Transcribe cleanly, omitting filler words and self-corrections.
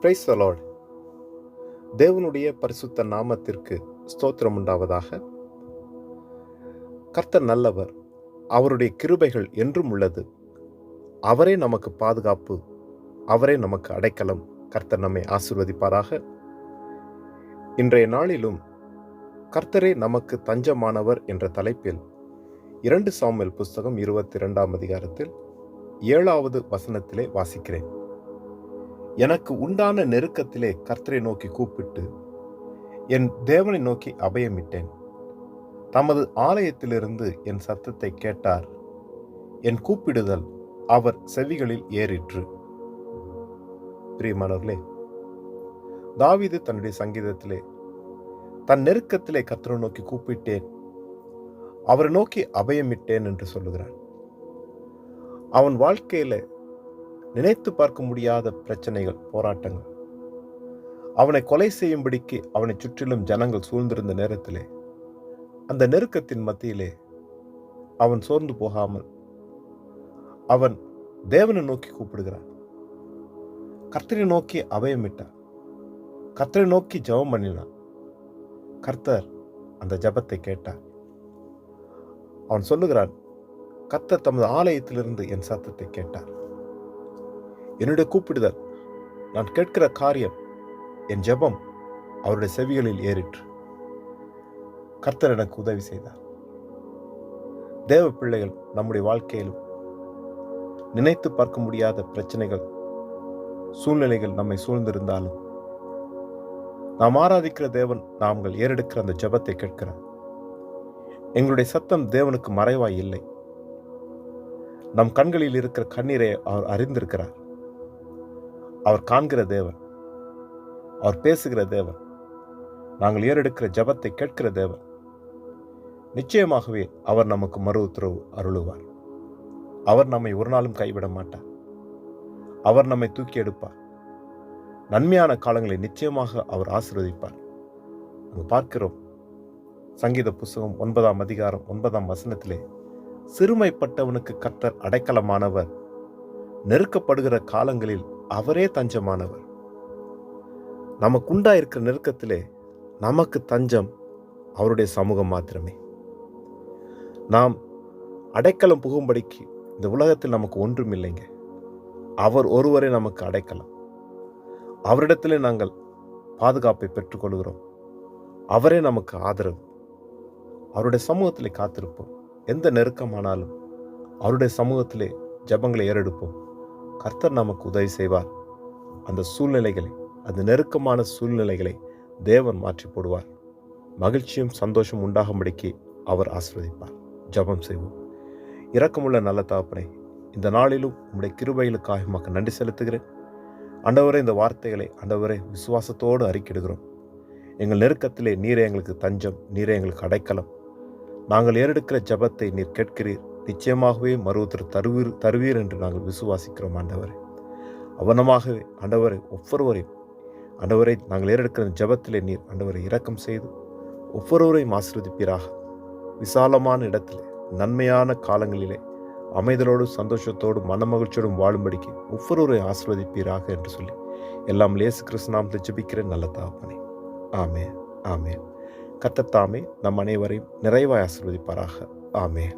Praise the Lord. தேவனுடைய பரிசுத்த நாமத்திற்கு ஸ்தோத்திரம் உண்டாவதாக. கர்த்தர் நல்லவர், அவருடைய கிருபைகள் என்றும் உள்ளது. அவரே நமக்கு பாதுகாப்பு, அவரே நமக்கு அடைக்கலம். கர்த்தர் நம்மை ஆசீர்வதிப்பாராக. இன்றைய நாளிலும் கர்த்தரே நமக்கு தஞ்சமானவர் என்ற தலைப்பில் 2 சாமுவேல் புஸ்தகம் 22ஆம் அதிகாரத்தில் 7வது வசனத்திலே வாசிக்கிறேன். எனக்கு உண்டான நெருக்கத்திலே கர்த்தரை நோக்கி கூப்பிட்டு என் தேவனை நோக்கி அபயமிட்டேன். தமது ஆலயத்திலிருந்து என் சத்தத்தை கேட்டார். என் கூப்பிடுதல் அவர் செவிகளில் ஏறிற்று. பிரியமானவர்களே, தாவீது தன்னுடைய சங்கீதத்திலே தன் நெருக்கத்திலே கர்த்தரை நோக்கி கூப்பிட்டேன், அவரை நோக்கி அபயமிட்டேன் என்று சொல்லுகிறான். அவன் வாழ்க்கையில நினைத்து பார்க்க முடியாத பிரச்சனைகள், போராட்டங்கள், அவனை கொலை செய்யும்படிக்கு அவனை சுற்றிலும் ஜனங்கள் சூழ்ந்திருந்த நேரத்திலே, அந்த நெருக்கத்தின் மத்தியிலே அவன் சோர்ந்து போகாமல் அவன் தேவனை நோக்கி கூப்பிடுகிறான். கர்த்தரை நோக்கி அபயமிட்டான். கர்த்தரை நோக்கி ஜெபம் பண்ணினான். கர்த்தர் அந்த ஜெபத்தை கேட்டார். அவன் சொல்லுகிறான், கர்த்தர் தமது ஆலயத்திலிருந்து என் சத்தத்தை கேட்டார். என்னுடைய கூப்பிடுதல், நான் கேட்கிற காரியம், என் ஜெபம் அவருடைய செவிகளில் ஏறிற்று. கர்த்தர் எனக்கு உதவி செய்தார். தேவ பிள்ளைகள் நம்முடைய வாழ்க்கையிலும் நினைத்து பார்க்க முடியாத பிரச்சனைகள், சூழ்நிலைகள் நம்மை சூழ்ந்திருந்தாலும் நாம் ஆராதிக்கிற தேவன் நாங்கள் ஏறெடுக்கிற அந்த ஜெபத்தை கேட்கிறார். எங்களுடைய சத்தம் தேவனுக்கு மறைவாய் இல்லை. நம் கண்களில் இருக்கிற கண்ணீரை அவர் அறிந்திருக்கிறார். அவர் காண்கிற தேவன், அவர் பேசுகிற தேவன், நாங்கள் ஏறெடுக்கிற ஜெபத்தை கேட்கிற தேவன். நிச்சயமாகவே அவர் நமக்கு மறு உத்தரவு அருளுவார். அவர் நம்மை ஒரு நாளும் கைவிட மாட்டார். அவர் நம்மை தூக்கி எடுப்பார். நன்மையான காலங்களை நிச்சயமாக அவர் ஆசீர்வதிப்பார். நாங்கள் பார்க்கிறோம், சங்கீத புஸ்தகம் 9ஆம் அதிகாரம் 9ஆம் வசனத்திலே, சிறுமைப்பட்டவனுக்கு கர்த்தர் அடைக்கலமானவர், நெருக்கப்படுகிற காலங்களில் அவரே தஞ்சமானவர். நமக்கு உண்டாயிருக்கிற நெருக்கத்திலே நமக்கு தஞ்சம் அவருடைய சமூகம் மாத்திரமே. நாம் அடைக்கலம் புகும்படிக்கு இந்த உலகத்தில் நமக்கு ஒன்றும் இல்லைங்க. அவர் ஒருவரே நமக்கு அடைக்கலம். அவரிடத்திலே நாங்கள் பாதுகாப்பை பெற்றுக்கொள்கிறோம். அவரே நமக்கு ஆதரவு. அவருடைய சமூகத்திலே காத்திருப்போம். எந்த நெருக்கமானாலும் அவருடைய சமூகத்திலே ஜெபங்களை ஏறெடுப்போம். கர்த்தர் நமக்கு உதவி செய்வார். அந்த சூழ்நிலைகளை, அந்த நெருக்கமான சூழ்நிலைகளை தேவன் மாற்றி போடுவார். மகிழ்ச்சியும் சந்தோஷம் உண்டாகும்படிக்கு அவர் ஆசீர்வதிப்பார். ஜெபம் செய்வோம். இரக்கமுள்ள நல்ல தகப்பனே, இந்த நாளிலும் உம்முடைய கிருபைகளுக்காக உமக்கு நன்றி செலுத்துகிறேன். ஆண்டவரே, இந்த வார்த்தைகளை ஆண்டவரே விசுவாசத்தோடு அறிக்கிடுகிறோம். எங்கள் நெருக்கத்திலே நீரே எங்களுக்கு தஞ்சம், நீரே எங்களுக்கு அடைக்கலம். நாங்கள் ஏறெடுக்கிற ஜெபத்தை நீர் கேட்கிறீர். நிச்சயமாகவே மறுத்தர் தருவீர் என்று நாங்கள் விசுவாசிக்கிறோம். ஆண்டவரே, அவனமாகவே ஆண்டவரை ஒவ்வொருவரையும் ஆண்டவரை நாங்கள் ஏறெடுக்கிற ஜெபத்திலே நீர் ஆண்டவரை இரக்கம் செய்து ஒவ்வொருவரையும் ஆசீர்வதிப்பீராக. விசாலமான இடத்திலே, நன்மையான காலங்களிலே அமைதலோடு சந்தோஷத்தோடு மனமகிழ்ச்சியோடும் வாழும்படிக்கு ஒவ்வொருவரையும் ஆசீர்வதிப்பீராக என்று சொல்லி எல்லாம் இயேசு கிறிஸ்து நாமத்தில் ஜெபிக்கிறேன் நல்ல தகப்பனே. ஆமென், ஆமென். கர்த்தர் தாமே நம் அனைவரையும் நிறைவாய் ஆசீர்வதிப்பாராக. ஆமென்.